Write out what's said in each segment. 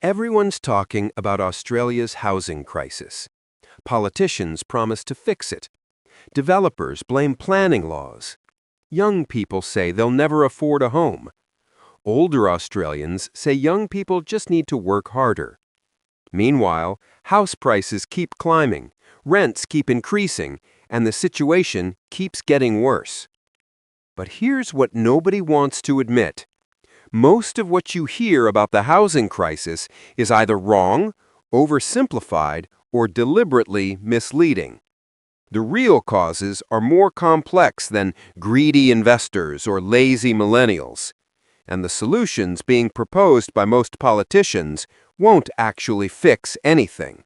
Everyone's talking about Australia's housing crisis. Politicians promise to fix it. Developers blame planning laws. Young people say they'll never afford a home. Older Australians say young people just need to work harder. Meanwhile, house prices keep climbing, rents keep increasing, and the situation keeps getting worse. But here's what nobody wants to admit. Most of what you hear about the housing crisis is either wrong, oversimplified, or deliberately misleading. The real causes are more complex than greedy investors or lazy millennials, and the solutions being proposed by most politicians won't actually fix anything.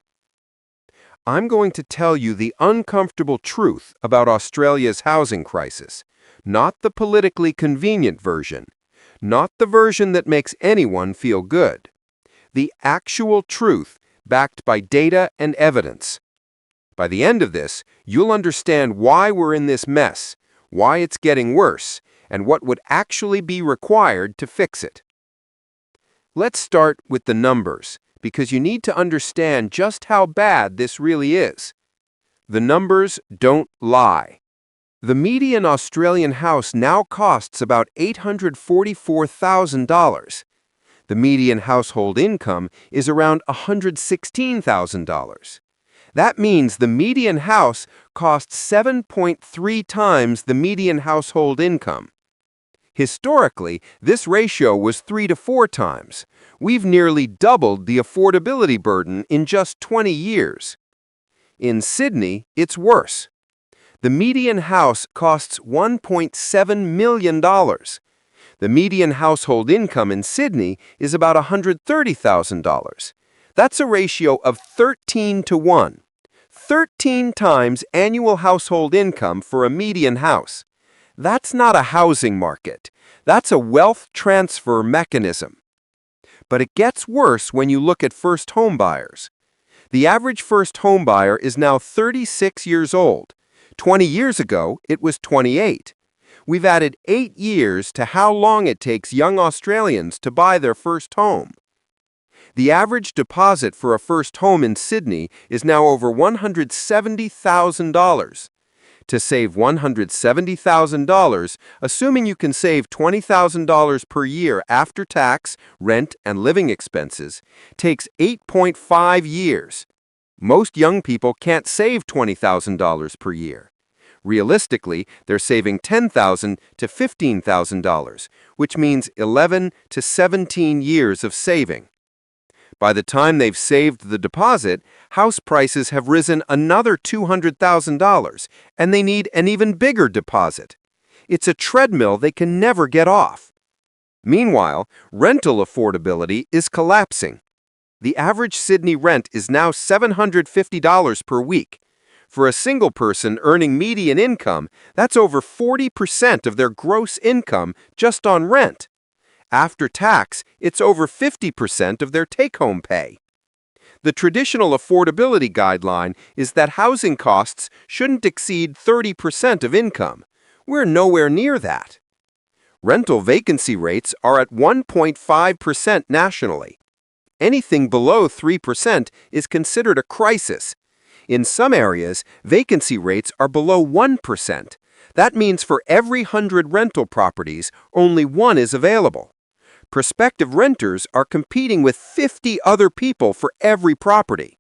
I'm going to tell you the uncomfortable truth about Australia's housing crisis, not the politically convenient version. Not the version that makes anyone feel good. The actual truth backed by data and evidence. By the end of this, you'll understand why we're in this mess, why it's getting worse, and what would actually be required to fix it. Let's start with the numbers, because you need to understand just how bad this really is. The numbers don't lie. The median Australian house now costs about $844,000. The median household income is around $116,000. That means the median house costs 7.3 times the median household income. Historically, this ratio was 3 to 4 times. We've nearly doubled the affordability burden in just 20 years. In Sydney, it's worse. The median house costs $1.7 million. The median household income in Sydney is about $130,000. That's a ratio of 13 to 1. 13 times annual household income for a median house. That's not a housing market. That's a wealth transfer mechanism. But it gets worse when you look at first home buyers. The average first home buyer is now 36 years old. 20 years ago, it was 28. We've added 8 years to how long it takes young Australians to buy their first home. The average deposit for a first home in Sydney is now over $170,000. To save $170,000, assuming you can save $20,000 per year after tax, rent, and living expenses, takes 8.5 years. Most young people can't save $20,000 per year. Realistically, they're saving $10,000 to $15,000, which means 11 to 17 years of saving. By the time they've saved the deposit, house prices have risen another $200,000, and they need an even bigger deposit. It's a treadmill they can never get off. Meanwhile, rental affordability is collapsing. The average Sydney rent is now $750 per week. For a single person earning median income, that's over 40% of their gross income just on rent. After tax, it's over 50% of their take-home pay. The traditional affordability guideline is that housing costs shouldn't exceed 30% of income. We're nowhere near that. Rental vacancy rates are at 1.5% nationally. Anything below 3% is considered a crisis. In some areas, vacancy rates are below 1%. That means for every 100 rental properties, only one is available. Prospective renters are competing with 50 other people for every property.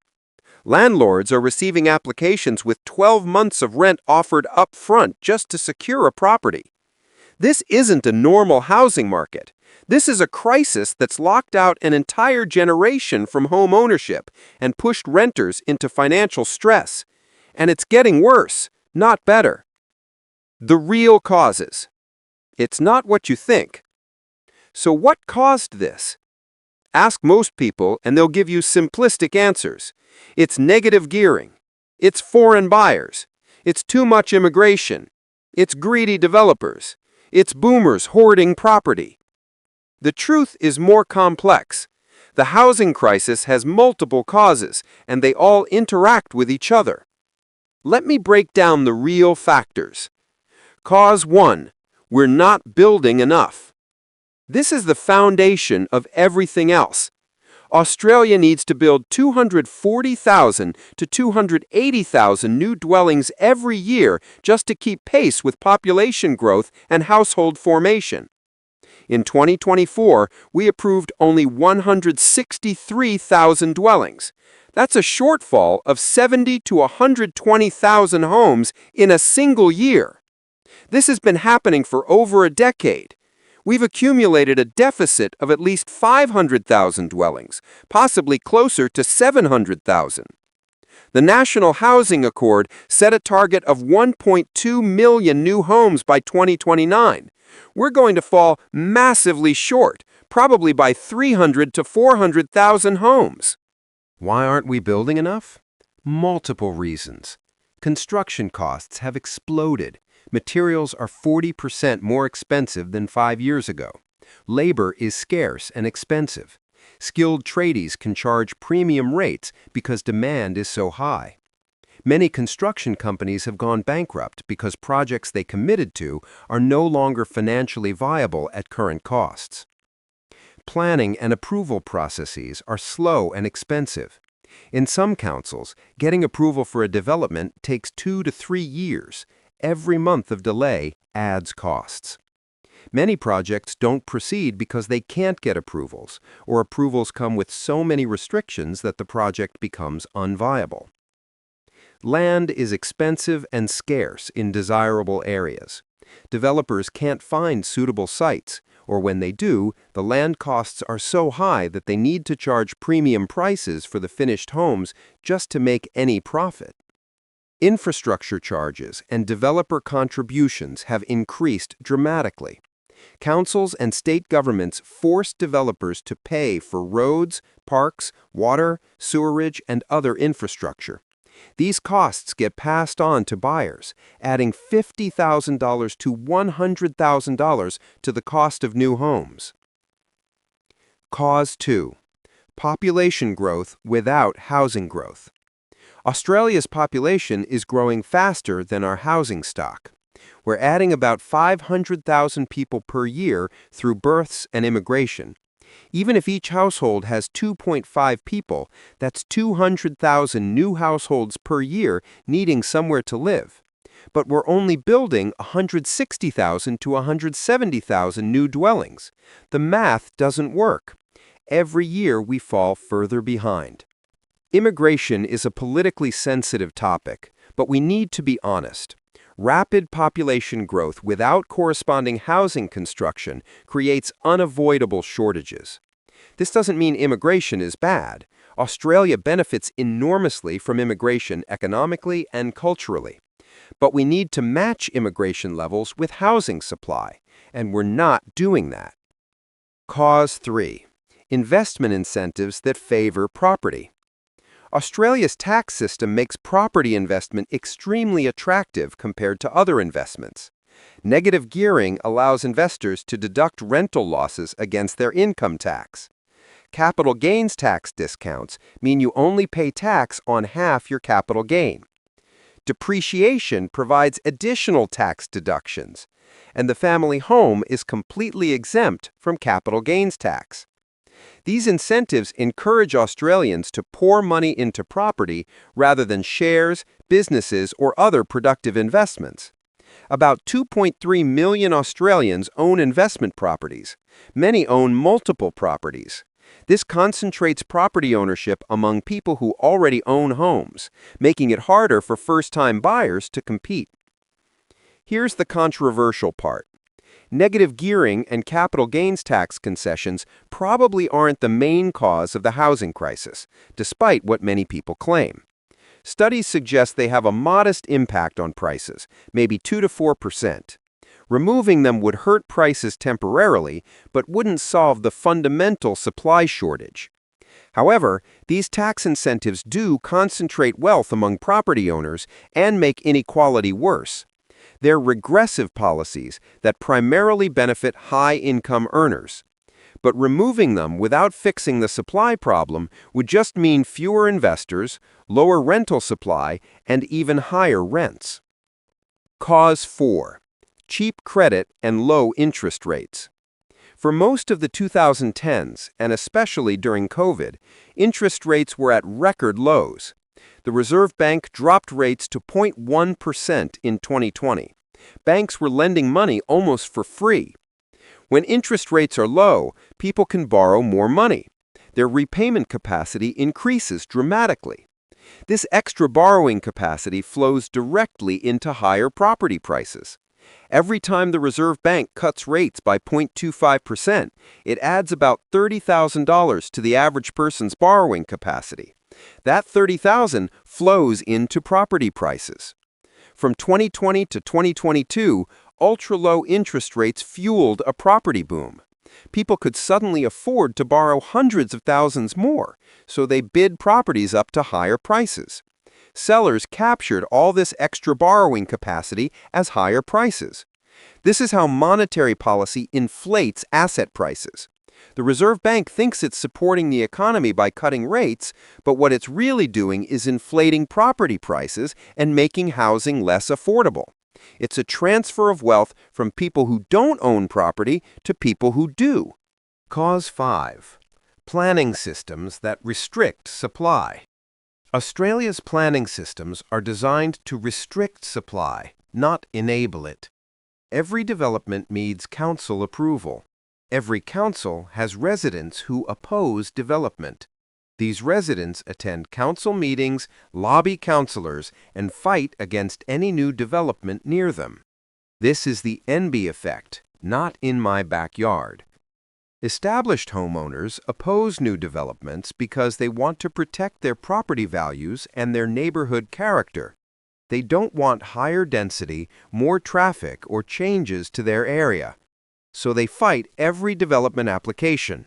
Landlords are receiving applications with 12 months of rent offered up front just to secure a property. This isn't a normal housing market. This is a crisis that's locked out an entire generation from home ownership and pushed renters into financial stress. And it's getting worse, not better. The real causes. It's not what you think. So what caused this? Ask most people and they'll give you simplistic answers. It's negative gearing. It's foreign buyers. It's too much immigration. It's greedy developers. It's boomers hoarding property. The truth is more complex. The housing crisis has multiple causes, and they all interact with each other. Let me break down the real factors. Cause 1. We're not building enough. This is the foundation of everything else. Australia needs to build 240,000 to 280,000 new dwellings every year just to keep pace with population growth and household formation. In 2024, we approved only 163,000 dwellings. That's a shortfall of 70 to 120,000 homes in a single year. This has been happening for over a decade. We've accumulated a deficit of at least 500,000 dwellings, possibly closer to 700,000. The National Housing Accord set a target of 1.2 million new homes by 2029. We're going to fall massively short, probably by 300 to 400,000 homes. Why aren't we building enough? Multiple reasons. Construction costs have exploded. Materials are 40% more expensive than 5 years ago. Labor is scarce and expensive. Skilled tradies can charge premium rates because demand is so high. Many construction companies have gone bankrupt because projects they committed to are no longer financially viable at current costs. Planning and approval processes are slow and expensive. In some councils, getting approval for a development takes 2 to 3 years. Every month of delay adds costs. Many projects don't proceed because they can't get approvals, or approvals come with so many restrictions that the project becomes unviable. Land is expensive and scarce in desirable areas. Developers can't find suitable sites, or when they do, the land costs are so high that they need to charge premium prices for the finished homes just to make any profit. Infrastructure charges and developer contributions have increased dramatically. Councils and state governments force developers to pay for roads, parks, water, sewerage, and other infrastructure. These costs get passed on to buyers, adding $50,000 to $100,000 to the cost of new homes. Cause 2. Population growth without housing growth. Australia's population is growing faster than our housing stock. We're adding about 500,000 people per year through births and immigration. Even if each household has 2.5 people, that's 200,000 new households per year needing somewhere to live. But we're only building 160,000 to 170,000 new dwellings. The math doesn't work. Every year we fall further behind. Immigration is a politically sensitive topic, but we need to be honest. Rapid population growth without corresponding housing construction creates unavoidable shortages. This doesn't mean immigration is bad. Australia benefits enormously from immigration economically and culturally. But we need to match immigration levels with housing supply, and we're not doing that. Cause 3. Investment incentives that favor property. Australia's tax system makes property investment extremely attractive compared to other investments. Negative gearing allows investors to deduct rental losses against their income tax. Capital gains tax discounts mean you only pay tax on half your capital gain. Depreciation provides additional tax deductions, and the family home is completely exempt from capital gains tax. These incentives encourage Australians to pour money into property rather than shares, businesses, or other productive investments. About 2.3 million Australians own investment properties. Many own multiple properties. This concentrates property ownership among people who already own homes, making it harder for first-time buyers to compete. Here's the controversial part. Negative gearing and capital gains tax concessions probably aren't the main cause of the housing crisis, despite what many people claim. Studies suggest they have a modest impact on prices, maybe 2 to 4%. Removing them would hurt prices temporarily, but wouldn't solve the fundamental supply shortage. However, these tax incentives do concentrate wealth among property owners and make inequality worse. They're regressive policies that primarily benefit high-income earners. But removing them without fixing the supply problem would just mean fewer investors, lower rental supply, and even higher rents. Cause 4. Cheap credit and low interest rates. For most of the 2010s, and especially during COVID, interest rates were at record lows. The Reserve Bank dropped rates to 0.1% in 2020. Banks were lending money almost for free. When interest rates are low, people can borrow more money. Their repayment capacity increases dramatically. This extra borrowing capacity flows directly into higher property prices. Every time the Reserve Bank cuts rates by 0.25%, it adds about $30,000 to the average person's borrowing capacity. That $30,000 flows into property prices. From 2020 to 2022, ultra-low interest rates fueled a property boom. People could suddenly afford to borrow hundreds of thousands more, so they bid properties up to higher prices. Sellers captured all this extra borrowing capacity as higher prices. This is how monetary policy inflates asset prices. The Reserve Bank thinks it's supporting the economy by cutting rates, but what it's really doing is inflating property prices and making housing less affordable. It's a transfer of wealth from people who don't own property to people who do. Cause 5. Planning systems that restrict supply. Australia's planning systems are designed to restrict supply, not enable it. Every development needs council approval. Every council has residents who oppose development. These residents attend council meetings, lobby councillors, and fight against any new development near them. This is the NB effect, not in my backyard. Established homeowners oppose new developments because they want to protect their property values and their neighborhood character. They don't want higher density, more traffic, or changes to their area. So they fight every development application.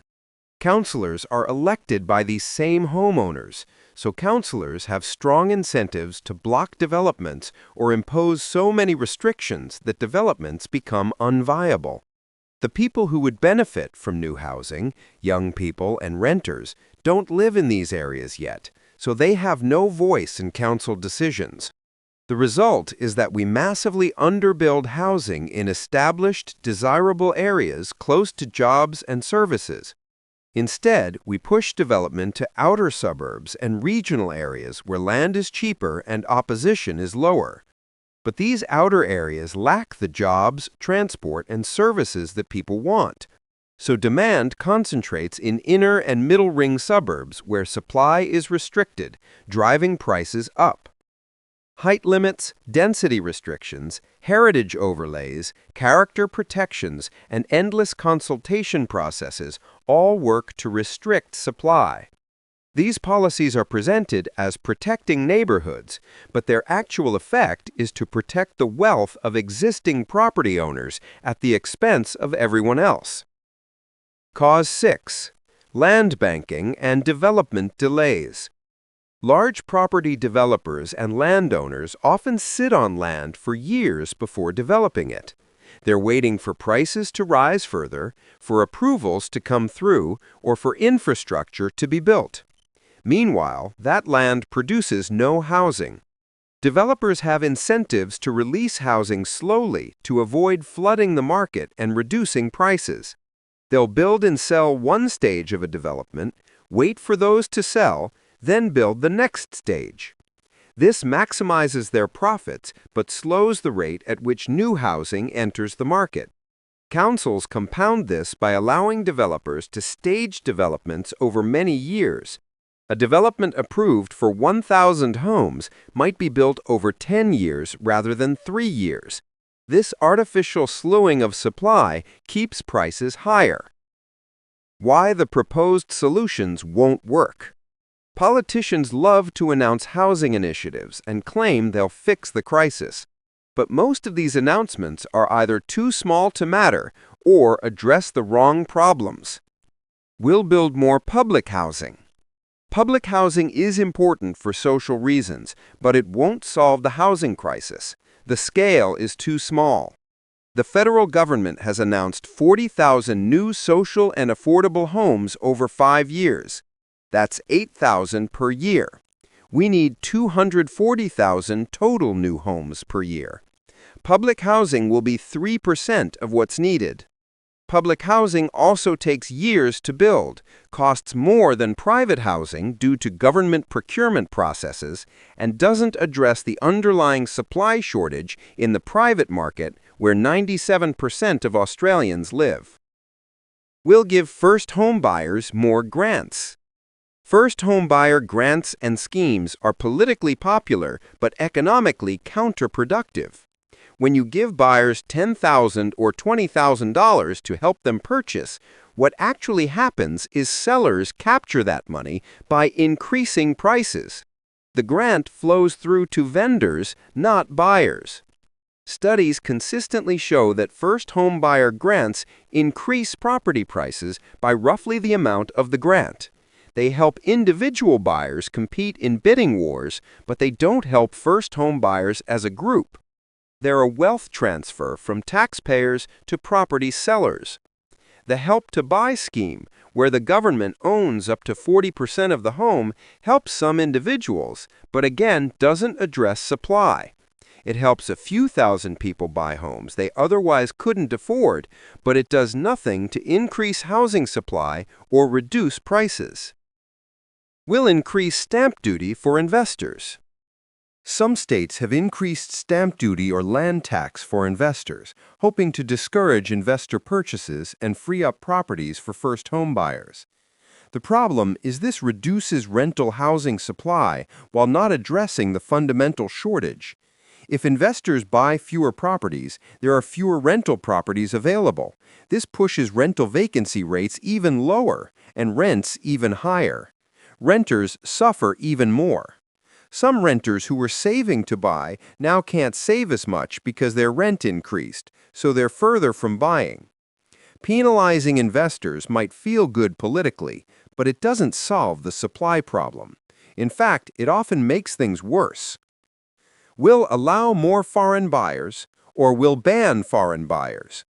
Councillors are elected by these same homeowners, so councillors have strong incentives to block developments or impose so many restrictions that developments become unviable. The people who would benefit from new housing, young people and renters, don't live in these areas yet, so they have no voice in council decisions. The result is that we massively underbuild housing in established, desirable areas close to jobs and services. Instead, we push development to outer suburbs and regional areas where land is cheaper and opposition is lower. But these outer areas lack the jobs, transport, and services that people want. So demand concentrates in inner and middle ring suburbs where supply is restricted, driving prices up. Height limits, density restrictions, heritage overlays, character protections, and endless consultation processes all work to restrict supply. These policies are presented as protecting neighborhoods, but their actual effect is to protect the wealth of existing property owners at the expense of everyone else. Cause 6. Land banking and development delays. Large property developers and landowners often sit on land for years before developing it. They're waiting for prices to rise further, for approvals to come through, or for infrastructure to be built. Meanwhile, that land produces no housing. Developers have incentives to release housing slowly to avoid flooding the market and reducing prices. They'll build and sell one stage of a development, wait for those to sell, then build the next stage. This maximizes their profits but slows the rate at which new housing enters the market. Councils compound this by allowing developers to stage developments over many years. A development approved for 1,000 homes might be built over 10 years rather than 3 years. This artificial slowing of supply keeps prices higher. Why the proposed solutions won't work. Politicians love to announce housing initiatives and claim they'll fix the crisis. But most of these announcements are either too small to matter or address the wrong problems. We'll build more public housing. Public housing is important for social reasons, but it won't solve the housing crisis. The scale is too small. The federal government has announced 40,000 new social and affordable homes over 5 years. That's 8,000 per year. We need 240,000 total new homes per year. Public housing will be 3% of what's needed. public housing also takes years to build, costs more than private housing due to government procurement processes, and doesn't address the underlying supply shortage in the private market where 97% of Australians live. Will give first home buyers more grants. First home buyer grants and schemes are politically popular but economically counterproductive. When you give buyers $10,000 or $20,000 to help them purchase, what actually happens is sellers capture that money by increasing prices. The grant flows through to vendors, not buyers. Studies consistently show that first home buyer grants increase property prices by roughly the amount of the grant. They help individual buyers compete in bidding wars, but they don't help first home buyers as a group. They're a wealth transfer from taxpayers to property sellers. The Help to Buy scheme, where the government owns up to 40% of the home, helps some individuals, but again doesn't address supply. It helps a few thousand people buy homes they otherwise couldn't afford, but it does nothing to increase housing supply or reduce prices. Will increase stamp duty for investors. Some states have increased stamp duty or land tax for investors, hoping to discourage investor purchases and free up properties for first home buyers. The problem is this reduces rental housing supply while not addressing the fundamental shortage. If investors buy fewer properties, there are fewer rental properties available. This pushes rental vacancy rates even lower and rents even higher. Renters suffer even more. Some renters who were saving to buy now can't save as much because their rent increased, so they're further from buying. Penalizing investors might feel good politically, but it doesn't solve the supply problem. In fact, it often makes things worse. Will allow more foreign buyers or will ban foreign buyers.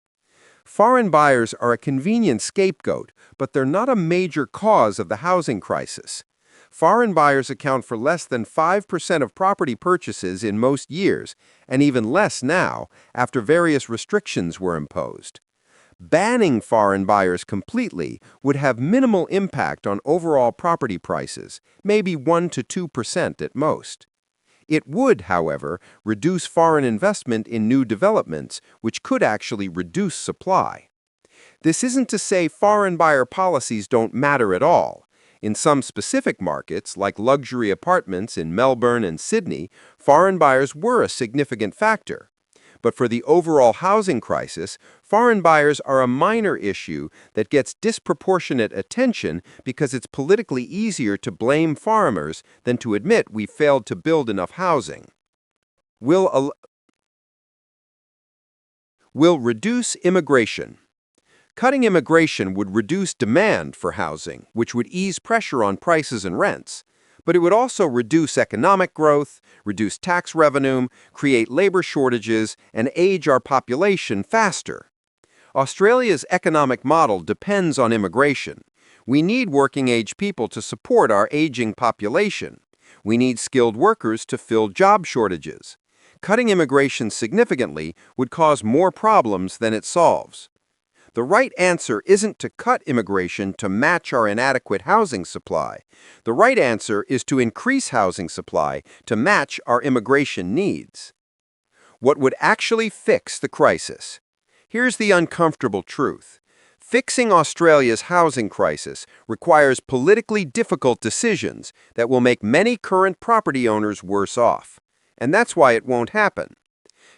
Foreign buyers are a convenient scapegoat, but they're not a major cause of the housing crisis. Foreign buyers account for less than 5% of property purchases in most years, and even less now, after various restrictions were imposed. Banning foreign buyers completely would have minimal impact on overall property prices, maybe 1 to 2% at most. It would, however, reduce foreign investment in new developments, which could actually reduce supply. This isn't to say foreign buyer policies don't matter at all. In some specific markets, like luxury apartments in Melbourne and Sydney, foreign buyers were a significant factor. But for the overall housing crisis, foreign buyers are a minor issue that gets disproportionate attention because it's politically easier to blame foreigners than to admit we failed to build enough housing. Will reduce immigration. Cutting immigration would reduce demand for housing, which would ease pressure on prices and rents. But it would also reduce economic growth, reduce tax revenue, create labor shortages, and age our population faster. Australia's economic model depends on immigration. We need working-age people to support our aging population. We need skilled workers to fill job shortages. Cutting immigration significantly would cause more problems than it solves. The right answer isn't to cut immigration to match our inadequate housing supply. The right answer is to increase housing supply to match our immigration needs. What would actually fix the crisis? Here's the uncomfortable truth. Fixing Australia's housing crisis requires politically difficult decisions that will make many current property owners worse off. And that's why it won't happen.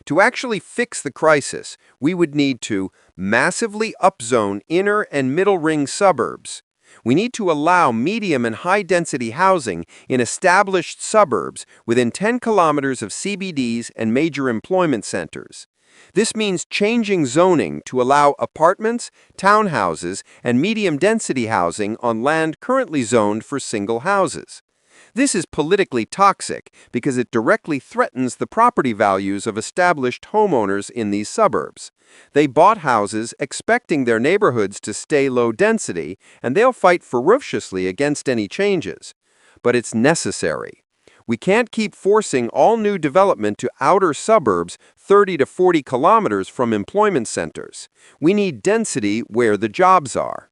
To actually fix the crisis, we would need to massively upzone inner and middle ring suburbs. We need to allow medium and high-density housing in established suburbs within 10 kilometers of CBDs and major employment centers. This means changing zoning to allow apartments, townhouses, and medium-density housing on land currently zoned for single houses. This is politically toxic because it directly threatens the property values of established homeowners in these suburbs. They bought houses expecting their neighborhoods to stay low density, and they'll fight ferociously against any changes. But it's necessary. We can't keep forcing all new development to outer suburbs 30 to 40 kilometers from employment centers. We need density where the jobs are.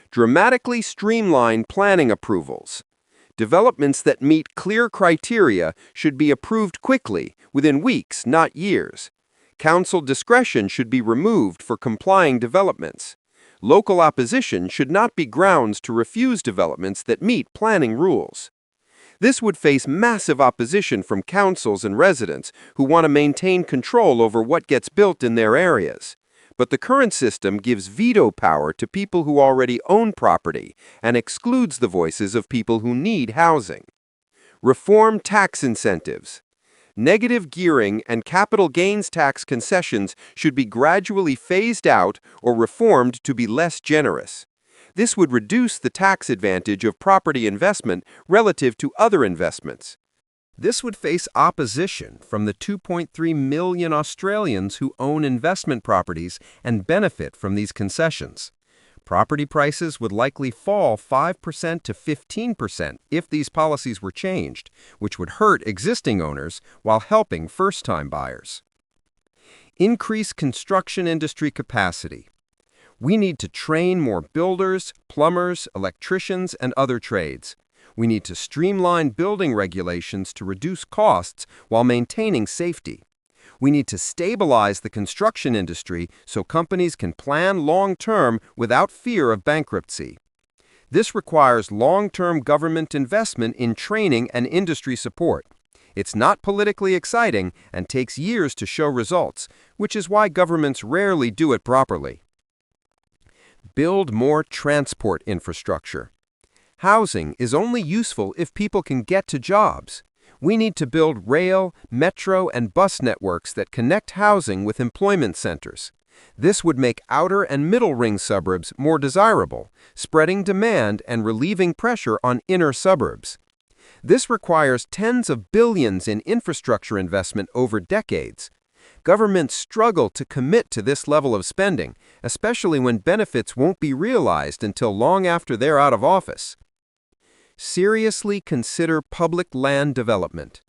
Dramatically streamline planning approvals. Developments that meet clear criteria should be approved quickly, within weeks, not years. Council discretion should be removed for complying developments. Local opposition should not be grounds to refuse developments that meet planning rules. This would face massive opposition from councils and residents who want to maintain control over what gets built in their areas. But the current system gives veto power to people who already own property and excludes the voices of people who need housing. Reform tax incentives. Negative gearing and capital gains tax concessions should be gradually phased out or reformed to be less generous. This would reduce the tax advantage of property investment relative to other investments. This would face opposition from the 2.3 million Australians who own investment properties and benefit from these concessions. Property prices would likely fall 5% to 15% if these policies were changed, which would hurt existing owners while helping first-time buyers. Increase construction industry capacity. We need to train more builders, plumbers, electricians, and other trades. We need to streamline building regulations to reduce costs while maintaining safety. We need to stabilize the construction industry so companies can plan long-term without fear of bankruptcy. This requires long-term government investment in training and industry support. It's not politically exciting and takes years to show results, which is why governments rarely do it properly. Build more transport infrastructure. Housing is only useful if people can get to jobs. We need to build rail, metro, and bus networks that connect housing with employment centers. This would make outer and middle ring suburbs more desirable, spreading demand and relieving pressure on inner suburbs. This requires tens of billions in infrastructure investment over decades. Governments struggle to commit to this level of spending, especially when benefits won't be realized until long after they're out of office. Seriously consider public land development.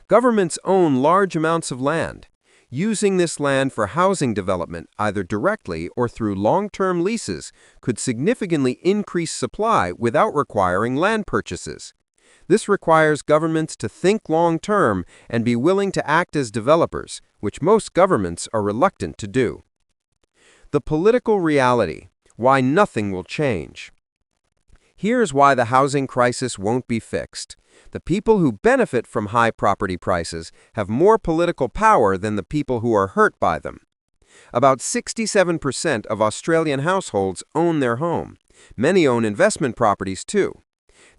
Governments own large amounts of land. Using this land for housing development, either directly or through long-term leases, could significantly increase supply without requiring land purchases. This requires governments to think long-term and be willing to act as developers, which most governments are reluctant to do. The political reality: why nothing will change. Here's why the housing crisis won't be fixed. The people who benefit from high property prices have more political power than the people who are hurt by them. About 67% of Australian households own their home. Many own investment properties too.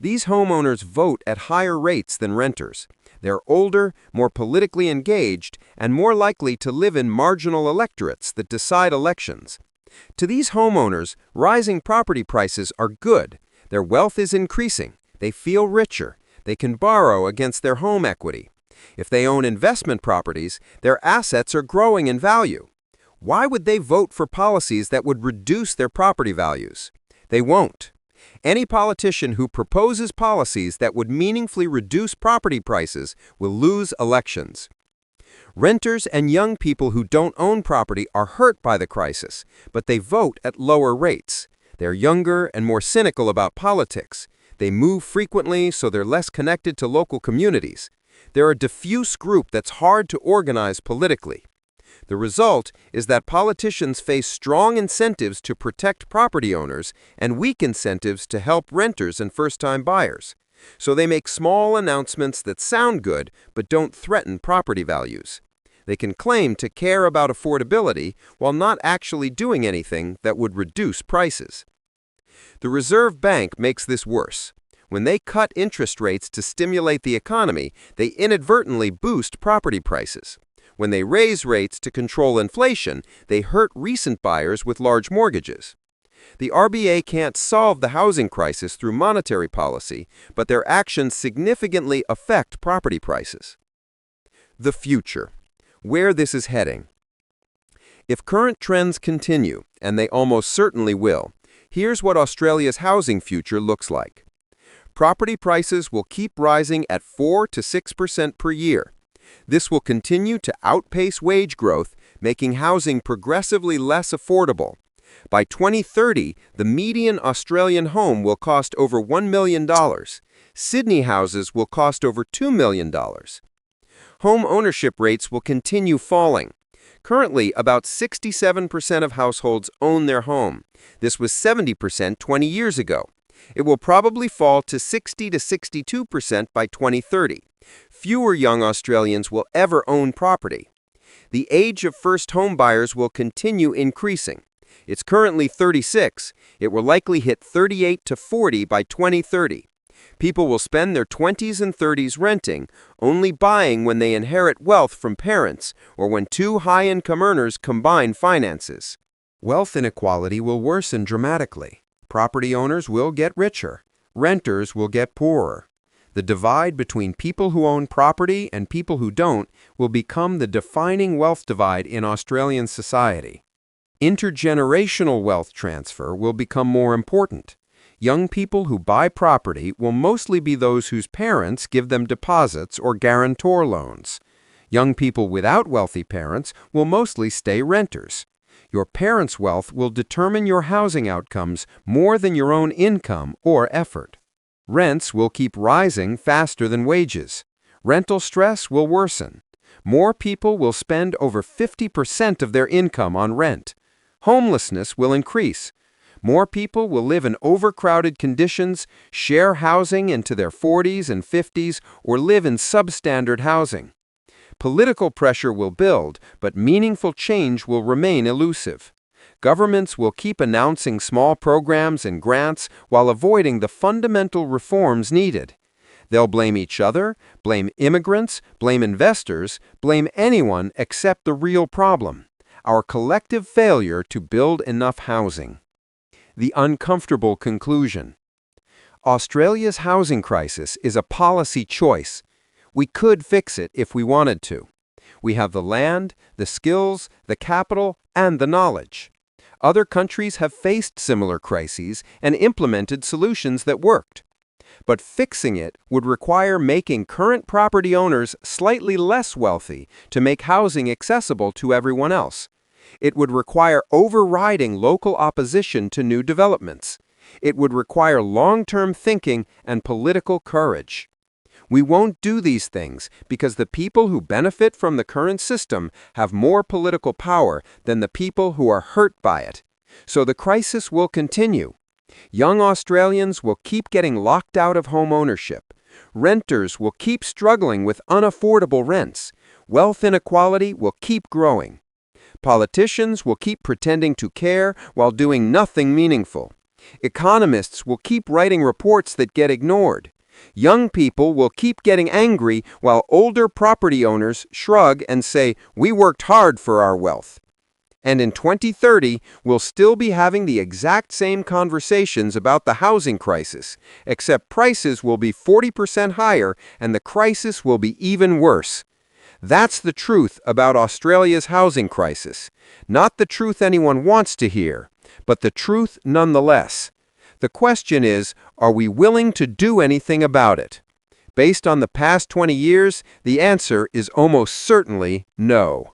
These homeowners vote at higher rates than renters. They're older, more politically engaged, and more likely to live in marginal electorates that decide elections. To these homeowners, rising property prices are good. Their wealth is increasing. They feel richer. They can borrow against their home equity. If they own investment properties, their assets are growing in value. Why would they vote for policies that would reduce their property values? They won't. Any politician who proposes policies that would meaningfully reduce property prices will lose elections. Renters and young people who don't own property are hurt by the crisis, but they vote at lower rates. They're younger and more cynical about politics. They move frequently, so they're less connected to local communities. They're a diffuse group that's hard to organize politically. The result is that politicians face strong incentives to protect property owners and weak incentives to help renters and first-time buyers. So they make small announcements that sound good but don't threaten property values. They can claim to care about affordability while not actually doing anything that would reduce prices. The Reserve Bank makes this worse. When they cut interest rates to stimulate the economy, they inadvertently boost property prices. When they raise rates to control inflation, they hurt recent buyers with large mortgages. The RBA can't solve the housing crisis through monetary policy, but their actions significantly affect property prices. The future. Where this is heading. If current trends continue, and they almost certainly will, here's what Australia's housing future looks like. Property prices will keep rising at 4 to 6% per year. This will continue to outpace wage growth, making housing progressively less affordable. By 2030, the median Australian home will cost over $1 million. Sydney houses will cost over $2 million. Home ownership rates will continue falling. Currently, about 67% of households own their home. This was 70% 20 years ago. It will probably fall to 60 to 62% by 2030. Fewer young Australians will ever own property. The age of first home buyers will continue increasing. It's currently 36. It will likely hit 38 to 40 by 2030. People will spend their 20s and 30s renting, only buying when they inherit wealth from parents or when two high-income earners combine finances. Wealth inequality will worsen dramatically. Property owners will get richer. Renters will get poorer. The divide between people who own property and people who don't will become the defining wealth divide in Australian society. Intergenerational wealth transfer will become more important. Young people who buy property will mostly be those whose parents give them deposits or guarantor loans. Young people without wealthy parents will mostly stay renters. Your parents' wealth will determine your housing outcomes more than your own income or effort. Rents will keep rising faster than wages. Rental stress will worsen. More people will spend over 50% of their income on rent. Homelessness will increase. More people will live in overcrowded conditions, share housing into their 40s and 50s, or live in substandard housing. Political pressure will build, but meaningful change will remain elusive. Governments will keep announcing small programs and grants while avoiding the fundamental reforms needed. They'll blame each other, blame immigrants, blame investors, blame anyone except the real problem: our collective failure to build enough housing. The uncomfortable conclusion. Australia's housing crisis is a policy choice. We could fix it if we wanted to. We have the land, the skills, the capital, and the knowledge. Other countries have faced similar crises and implemented solutions that worked. But fixing it would require making current property owners slightly less wealthy to make housing accessible to everyone else. It would require overriding local opposition to new developments. It would require long-term thinking and political courage. We won't do these things because the people who benefit from the current system have more political power than the people who are hurt by it. So the crisis will continue. Young Australians will keep getting locked out of home ownership. Renters will keep struggling with unaffordable rents. Wealth inequality will keep growing. Politicians will keep pretending to care while doing nothing meaningful. Economists will keep writing reports that get ignored. Young people will keep getting angry while older property owners shrug and say, "We worked hard for our wealth." And in 2030, we'll still be having the exact same conversations about the housing crisis, except prices will be 40% higher and the crisis will be even worse. That's the truth about Australia's housing crisis. Not the truth anyone wants to hear, but the truth nonetheless. The question is, are we willing to do anything about it? Based on the past 20 years, the answer is almost certainly no.